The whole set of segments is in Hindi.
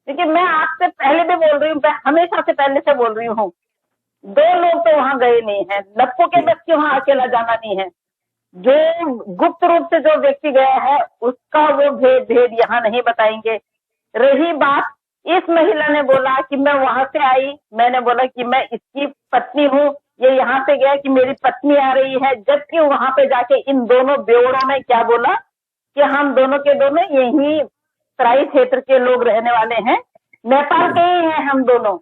क्योंकि मैं आपसे पहले भी बोल रही हूँ, मैं हमेशा से पहले से बोल रही हूँ, 2 लोग तो वहां गए नहीं है, लप्पू के बस के वहां अकेला जाना नहीं है। जो गुप्त रूप से जो व्यक्ति गया है उसका वो भेद भेद यहाँ नहीं बताएंगे। रही बात, इस महिला ने बोला कि मैं वहां से आई, मैंने बोला कि मैं इसकी पत्नी हूँ, ये यहाँ से गया कि मेरी पत्नी आ रही है, जबकि वहां पे जाके इन दोनों बेवड़ों ने क्या बोला कि हम दोनों के दोनों यही तराई क्षेत्र के लोग रहने वाले हैं, नेपाल के ही हैं हम दोनों।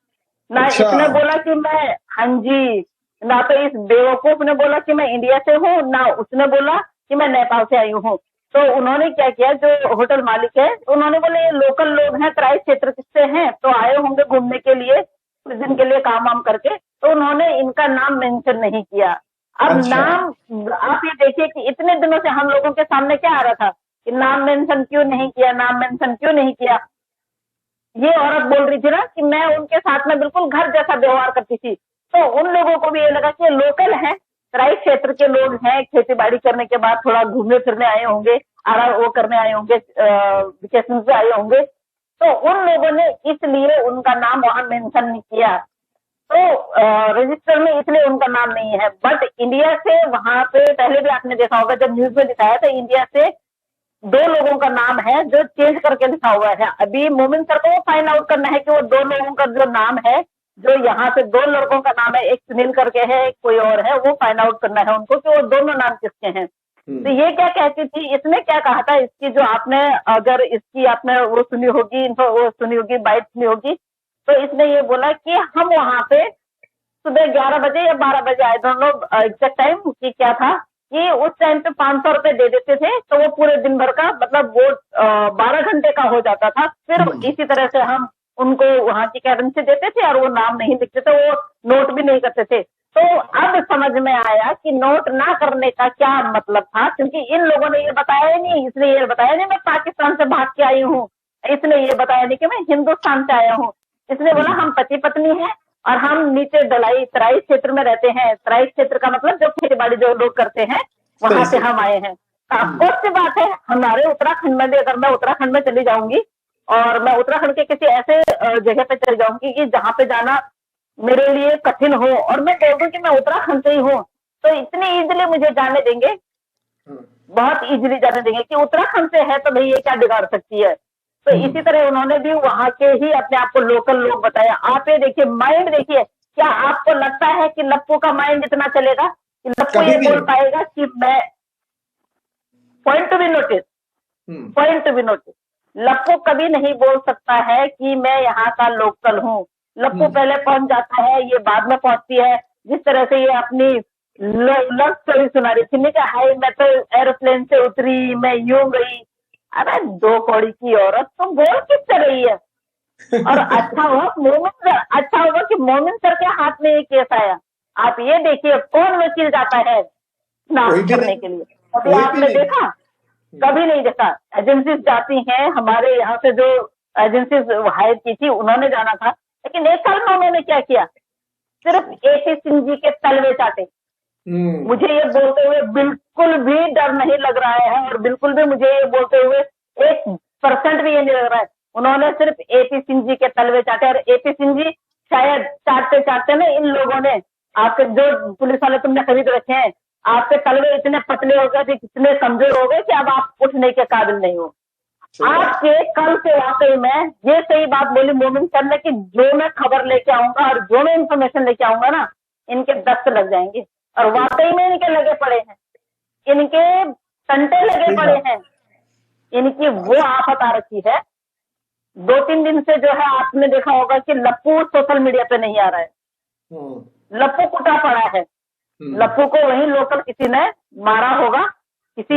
ना अच्छा। इसने बोला कि मैं, हाँ जी, ना तो इस बेवकूफ ने बोला कि मैं इंडिया से हूँ, ना उसने बोला कि मैं नेपाल से आई हूँ। तो उन्होंने क्या किया, जो होटल मालिक है उन्होंने बोले ये लोकल लोग हैं, तराई क्षेत्र से हैं, तो आए होंगे घूमने के लिए, कुछ दिन के लिए काम वाम करके, तो उन्होंने इनका नाम मेंशन नहीं किया। अब अच्छा। नाम आप ये देखिए कि इतने दिनों से हम लोगों के सामने क्या आ रहा था कि नाम मेंशन क्यों नहीं किया, नाम मेंशन क्यों नहीं किया। ये औरत बोल रही थी ना कि मैं उनके साथ में बिल्कुल घर जैसा व्यवहार करती थी, तो उन लोगों को भी ये लगा कि लोकल है, तराई क्षेत्र के लोग हैं, खेती बाड़ी करने के बाद थोड़ा घूमने फिरने आए होंगे, आराम वो करने आए होंगे, वेकेशन पे आए होंगे, तो उन लोगों ने इसलिए उनका नाम वहां मेंशन नहीं किया। तो रजिस्टर में इसलिए उनका नाम नहीं है। बट इंडिया से वहां पे पहले भी आपने देखा होगा, जब न्यूज में दिखाया था, इंडिया से 2 लोगों का नाम है जो चेंज करके लिखा हुआ है। अभी मोमिन सर को फाइंड आउट करना है कि वो 2 लोगों का जो नाम है, जो यहाँ पे 2 लड़कों का नाम है, एक सुनील करके है, एक कोई और है, वो फाइंड आउट करना है उनको कि वो दोनों नाम किसके हैं। तो ये क्या कहती थी, इसने क्या कहा था, इसकी जो आपने, अगर इसकी आपने वो सुनी होगी, वो सुनी होगी, बाइट सुनी होगी, तो इसने ये बोला कि हम वहां पे सुबह 11 बजे या 12 बजे आए, दोनों एग्जैक्ट टाइम की क्या था कि उस टाइम पे 500 रुपए दे देते थे, तो वो पूरे दिन भर का, मतलब वो 12 घंटे का हो जाता था। फिर इसी तरह से हम उनको वहां की करेंसी देते थे और वो नाम नहीं लिखते थे, वो नोट भी नहीं करते थे। तो अब समझ में आया कि नोट ना करने का क्या मतलब था, क्योंकि इन लोगों ने ये बताया नहीं, इसलिए ये बताया नहीं मैं पाकिस्तान से भाग के आई हूँ, इसने ये बताया नहीं कि मैं हिंदुस्तान से आया हूँ। इसने बोला हम पति पत्नी हैं और हम नीचे तराई क्षेत्र में रहते हैं। तराई क्षेत्र का मतलब जो खेती बाड़ी जो लोग करते हैं, वहां से हम आए हैं। अफकोर्स सी बात है, हमारे उत्तराखंड में भी, अगर मैं उत्तराखंड में चली जाऊंगी और मैं उत्तराखंड के किसी ऐसे जगह पे चली जाऊंगी कि जहाँ पे जाना मेरे लिए कठिन हो, और मैं कह दूं कि मैं उत्तराखंड से ही हूँ, तो इतनी इजीली मुझे जाने देंगे, बहुत इजीली जाने देंगे कि उत्तराखंड से है तो भाई ये क्या बिगाड़ सकती है। तो इसी तरह उन्होंने भी वहां के ही अपने आप को लोकल लोग बताया। आप ये देखिए, माइंड देखिए, क्या आपको लगता है कि लप्पू का माइंड इतना चलेगा कि लप्पू ये बोल पाएगा कि मैं, point to be notice, point to be notice, लप्पू कभी नहीं बोल सकता है कि मैं यहाँ का लोकल हूँ। लप्पू पहले पहुंच जाता है, ये बाद में पहुंचती है। जिस तरह से ये अपनी लव स्टोरी सुना रही थी, नहीं क्या, हाय मैं तो एरोप्लेन से उतरी, मैं यूं गई। अरे 2 कौड़ी की औरत, तुम बोल किससे रही है। और अच्छा हुआ कि मोमिन सर के हाथ में ये केस आया। आप ये देखिए कौन वकील जाता है नाम करने के लिए, कभी आपने देखा? कभी नहीं देखा। एजेंसीज जाती हैं, हमारे यहाँ से जो एजेंसीज हायर की थी उन्होंने जाना था, लेकिन 1 साल में उन्होंने क्या किया, सिर्फ AP सिंह जी के तलवे चाटे। मुझे ये बोलते हुए बिल्कुल भी डर नहीं लग रहा है, और बिल्कुल भी मुझे ये बोलते हुए 1% भी ये नहीं लग रहा है, उन्होंने सिर्फ AP सिंह जी के तलवे चाटे। और AP सिंह जी शायद चाटते चाटते ना, इन लोगों ने, आपके जो पुलिस वाले तुमने खरीद रखे हैं, आपके तलवे इतने पतले हो गए थे, इतने कमजोर हो गए कि अब आप उठने के काबिल नहीं हो। आपके कल से वाकई में ये सही बात बोली मोमिन सर ने कि जो मैं खबर लेके आऊंगा और जो मैं इंफॉर्मेशन लेके आऊंगा ना, इनके दस्त लग जाएंगे। और वाकई में इनके लगे पड़े हैं, इनके टंटे लगे पड़े हैं, इनकी वो आफत आ रखी है। 2-3 दिन से जो है आपने देखा होगा कि लप्पू सोशल मीडिया पे नहीं आ रहा है, लप्पू कुटा पड़ा है। लप्पू को वही लोकल किसी ने मारा होगा, किसी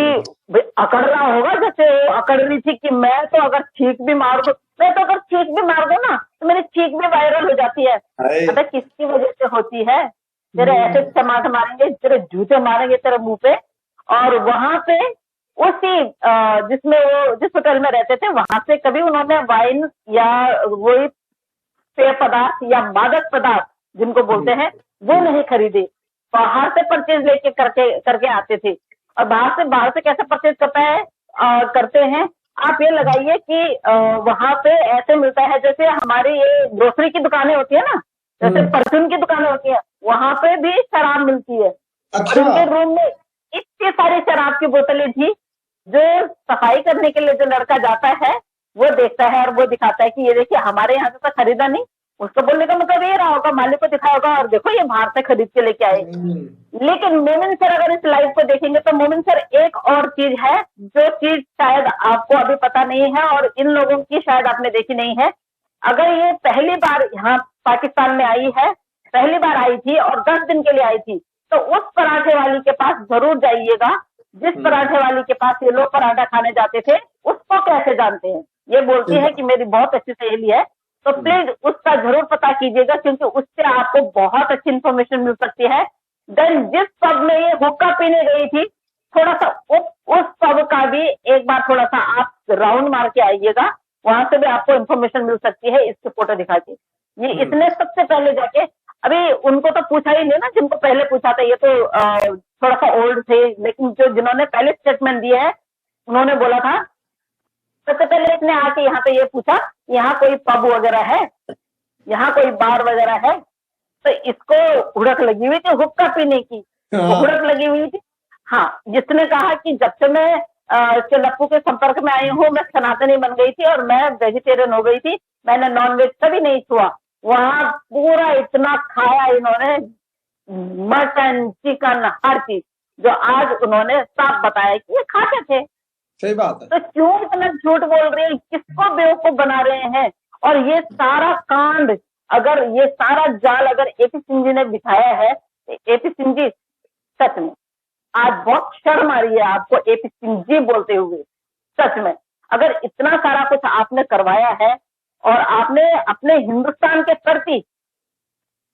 अकड़ रहा होगा, जैसे वो अकड़ रही थी कि मैं तो अगर छींक भी मार दो, मैं तो अगर छींक भी मार दो ना तो मेरी छींक भी वायरल हो जाती है। पता किसकी वजह से होती है? तेरे ऐसे टमाटर मारेंगे, तेरे जूते मारेंगे तेरे मुंह पे। और वहां पे उसी जिसमें वो जिस होटल में रहते थे, वहां से कभी उन्होंने वाइन या वही पेय पदार्थ या मादक पदार्थ जिनको बोलते हैं वो नहीं खरीदे, बाहर से परचेज लेके करके आते थे। और बाहर से कैसे परचेज करते हैं आप ये लगाइए कि वहां पे ऐसे मिलता है जैसे हमारी ये ग्रोसरी की दुकानें होती है ना, जैसे परचून की दुकानें होती है, वहां पे भी शराब मिलती है। और अच्छा। इनके रूम में इतनी सारी शराब की बोतलें थी, जो सफाई करने के लिए जो लड़का जाता है वो देखता है और वो दिखाता है कि ये देखिए हमारे यहाँ से तो खरीदा नहीं। उसको बोलने का मतलब ये रहा होगा, मालिक को दिखाया होगा और देखो ये बाहर से खरीद के लेके आए। लेकिन मोमिन सर अगर इस लाइव को देखेंगे तो मोमिन सर एक और चीज है जो चीज शायद आपको अभी पता नहीं है और इन लोगों की शायद आपने देखी नहीं है। अगर ये पहली बार यहाँ पाकिस्तान में आई है, पहली बार आई थी और 10 दिन के लिए आई थी, तो उस पराठे वाली के पास जरूर जाइएगा जिस पराठे वाली के पास ये लोग पराठा खाने जाते थे। उसको कैसे जानते हैं? ये बोलती है कि मेरी बहुत अच्छी सहेली है, तो प्लीज उसका जरूर पता कीजिएगा क्योंकि उससे आपको बहुत अच्छी इन्फॉर्मेशन मिल सकती है। देन जिस पब में ये हुक्का पीने गई थी, थोड़ा सा उस पब का भी एक बार थोड़ा सा आप राउंड मार के आइएगा, वहां से भी आपको इन्फॉर्मेशन मिल सकती है इसके फोटो दिखा के। ये इसने सबसे पहले जाके, अभी उनको तो पूछा ही नहीं ना जिनको पहले पूछा था, ये तो थोड़ा सा ओल्ड थे, लेकिन जो जिन्होंने पहले स्टेटमेंट दिया है उन्होंने बोला था, सबसे पहले इसने आके यहाँ पे ये पूछा यहाँ कोई पब वगैरह है, यहाँ कोई बार वगैरह है। तो इसको हुड़क लगी हुई थी हुक्का पीने की, हुड़क लगी हुई थी। हाँ, जिसने कहा कि जब से मैं लप्पू के संपर्क में आई हूँ मैं सनातनी बन गई थी और मैं वेजिटेरियन हो गई थी, मैंने नॉनवेज कभी नहीं छुआ। वहां पूरा इतना खाया इन्होंने, मटन चिकन हर चीज, जो आज उन्होंने साफ बताया कि ये खाते थे। सही बात है। तो क्यों इतना झूठ बोल रहे हैं, किसको बेवकूफ बना रहे हैं? और ये सारा कांड, अगर ये सारा जाल अगर एपी सिंह जी ने बिछाया है, एपी सिंह जी सच में आज बहुत शर्म आ रही है आपको एपी सिंह जी बोलते हुए। सच में अगर इतना सारा कुछ आपने करवाया है और आपने अपने हिंदुस्तान के प्रति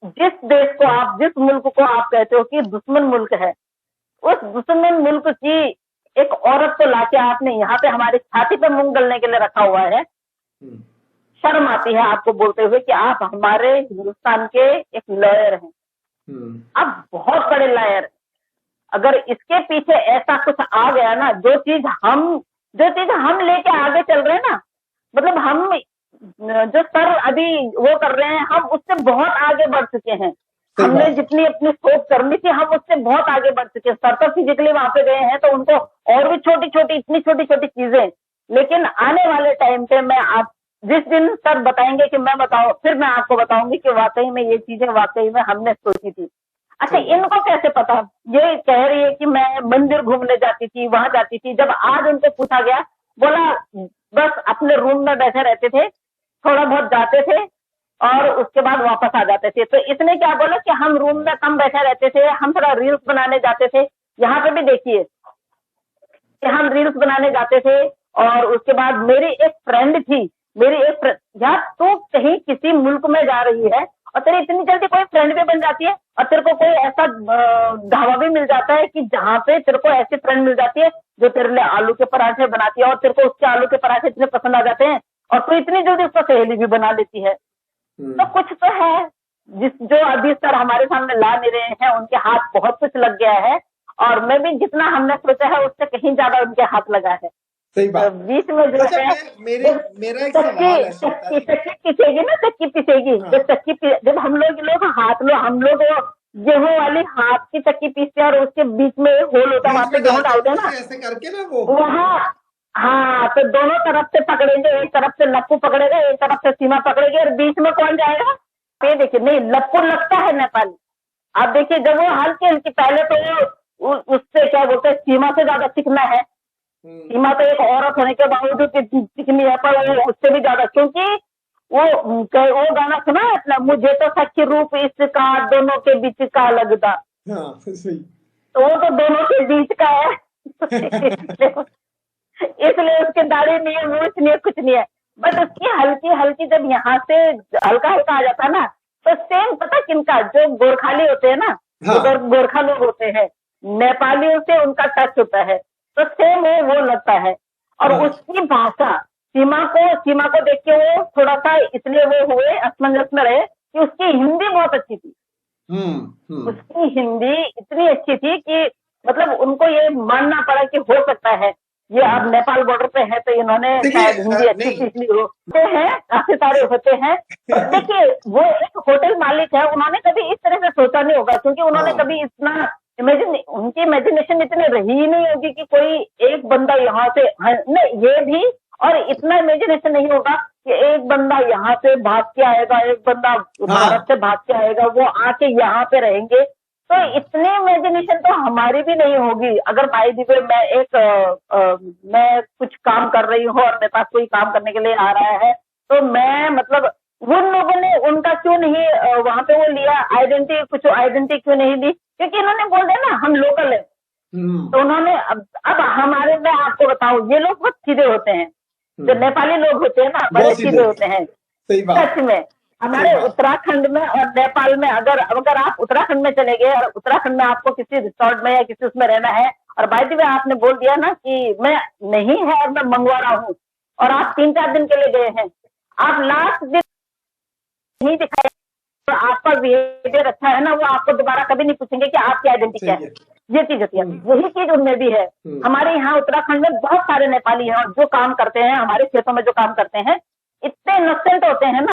जिस देश को आप, जिस मुल्क को आप कहते हो कि दुश्मन मुल्क है, उस दुश्मन मुल्क की एक औरत को लाके आपने यहाँ पे हमारी छाती पे मूंग गलने के लिए रखा हुआ है। शर्म आती है आपको बोलते हुए कि आप हमारे हिंदुस्तान के एक लॉयर हैं। आप बहुत बड़े लॉयर। अगर इसके पीछे ऐसा कुछ आ गया ना, जो चीज हम लेके आगे चल रहे हैं ना, मतलब हम जो सर अभी वो कर रहे हैं, हम उससे बहुत आगे बढ़ चुके हैं। हमने जितनी अपनी सोच करनी थी हम उससे बहुत आगे बढ़ चुके हैं। सर तो फिजिकली वहां पे गए हैं तो उनको और भी छोटी छोटी, इतनी छोटी छोटी चीजें, लेकिन आने वाले टाइम पे मैं आप जिस दिन सर बताएंगे कि मैं बताऊं, फिर मैं आपको बताऊंगी कि वाकई में ये चीजें वाकई में हमने सोची थी। अच्छा, इनको कैसे पता? ये कह रही है कि मैं मंदिर घूमने जाती थी, वहां जाती थी। जब आज उनको पूछा गया, बोला बस अपने रूम में बैठे रहते थे, थोड़ा बहुत जाते थे और उसके बाद वापस आ जाते थे। तो इसने क्या बोला कि हम रूम में कम बैठे रहते थे, हम थोड़ा रील्स बनाने जाते थे। यहाँ पे भी देखिए कि हम रील्स बनाने जाते थे। और उसके बाद मेरी एक फ्रेंड थी, यार तू कहीं किसी मुल्क में जा रही है और तेरी इतनी जल्दी कोई फ्रेंड भी बन जाती है और तेरे को कोई ऐसा ढाबा भी मिल जाता है कि जहाँ पे तेरे को ऐसी फ्रेंड मिल जाती है जो तेरे लिए आलू के पराठे बनाती है और तेरे को उसके आलू के पराठे इतने पसंद आ जाते हैं और तू इतनी जल्दी उसका सहेली भी बना लेती है। तो कुछ तो है जो अभी सर हमारे सामने ला नहीं रहे हैं, उनके हाथ बहुत कुछ लग गया है और मैं भी जितना हमने सोचा है उससे कहीं ज्यादा उनके हाथ लगा है। सही बात। बीच में जो अच्छा, है मेरा एक सवाल है। चक्की पिसेगी ना, चक्की पिसेगी। तो जब हम लोग गेहूं वाली हाथ की चक्की पीसते हैं और उसके बीच में होल होता है, वहां पे गेहूं डालते हैं ना, ऐसे करके ना वो वहाँ। हाँ, तो दोनों तरफ से पकड़ेंगे, एक तरफ से लप्पू पकड़ेगा, एक तरफ से सीमा पकड़ेगी और बीच में कौन जाएगा? ये देखिए, नहीं लप्पू लगता है नेपाली। आप देखिए जब वो हल्की हल्की, पहले तो उससे क्या बोलते हैं, सीमा से ज्यादा चिकना है। सीमा तो एक औरत होने के बावजूद चिकनी है, पर वो उससे भी ज्यादा, क्योंकि वो गाना सुना है अपना, मुझे तो सच्ची रूप इसका दोनों के बीच का लगता। हाँ, सही। तो वो तो दोनों के बीच का है। इसलिए उसकी दाढ़ी नहीं है, मूछ नहीं है, कुछ नहीं है, बट उसकी हल्की हल्की जब यहाँ से हल्का हल्का आ जाता है ना, तो सेम पता किनका, जो गोरखाली होते हैं ना, जो गोरखा लोग होते हैं, नेपालियों से उनका टच होता है, तो सेम वो लगता है। और उसकी भाषा सीमा को देख के वो थोड़ा सा इसलिए वो हुए असमंजस में रहे कि उसकी हिंदी बहुत अच्छी थी। उसकी हिंदी इतनी अच्छी थी कि मतलब उनको ये मानना पड़ा कि हो सकता है ये अब नेपाल बॉर्डर पे है तो इन्होंने देखिए, शायद हिंदी अच्छी नहीं। सीख ली हो। होते हैं, काफी सारे होते हैं। और देखिए वो एक होटल मालिक है, उन्होंने कभी इस तरह से सोचा नहीं होगा, क्योंकि उन्होंने हाँ। कभी इतना उनकी इमेजिनेशन इतनी रही ही नहीं होगी कि कोई एक बंदा यहाँ से नहीं, ये भी, और इतना इमेजिनेशन नहीं होगा कि एक बंदा यहाँ से भाग के आएगा, एक बंदा भारत से भाग के आएगा, वो आके यहाँ पे रहेंगे। तो इतनी इमेजिनेशन तो हमारी भी नहीं होगी। अगर बाई द वे मैं कुछ काम कर रही हूँ और मेरे पास कोई काम करने के लिए आ रहा है, तो मैं मतलब उन लोगों ने उनका क्यों नहीं वहां पे वो लिया कुछ आइडेंटिटी क्यों नहीं ली, क्योंकि इन्होंने बोल दिया ना हम लोकल है। तो उन्होंने अब हमारे, मैं आपको बताऊं, ये लोग बहुत सीधे होते हैं, जो नेपाली लोग होते हैं ना, बड़े सीधे होते हैं। सही बात। सच में हमारे उत्तराखंड में और नेपाल में, अगर आप उत्तराखंड में चले गए और उत्तराखंड में आपको किसी रिसोर्ट में या किसी उसमें रहना है, और बाय द वे आपने बोल दिया ना कि मैं नहीं है और मैं मंगवा रहा हूँ, और आप 3-4 दिन के लिए गए हैं, आप लास्ट दिन नहीं दिखाए तो आपका बिहेवियर अच्छा है ना, वो आपको दोबारा कभी नहीं पूछेंगे कि आपकी आइडेंटिटी क्या है। ये चीज होती है, वही चीज उनमें भी है। हमारे यहाँ उत्तराखंड में बहुत सारे नेपाली हैं और जो काम करते हैं हमारे क्षेत्रों में, जो काम करते हैं, इतने इनोसेंट होते हैं ना,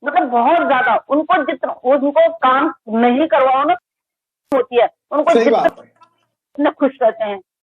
मतलब बहुत ज्यादा। उनको काम नहीं करवाओ ना होती है, उनको जितने खुश रहते हैं।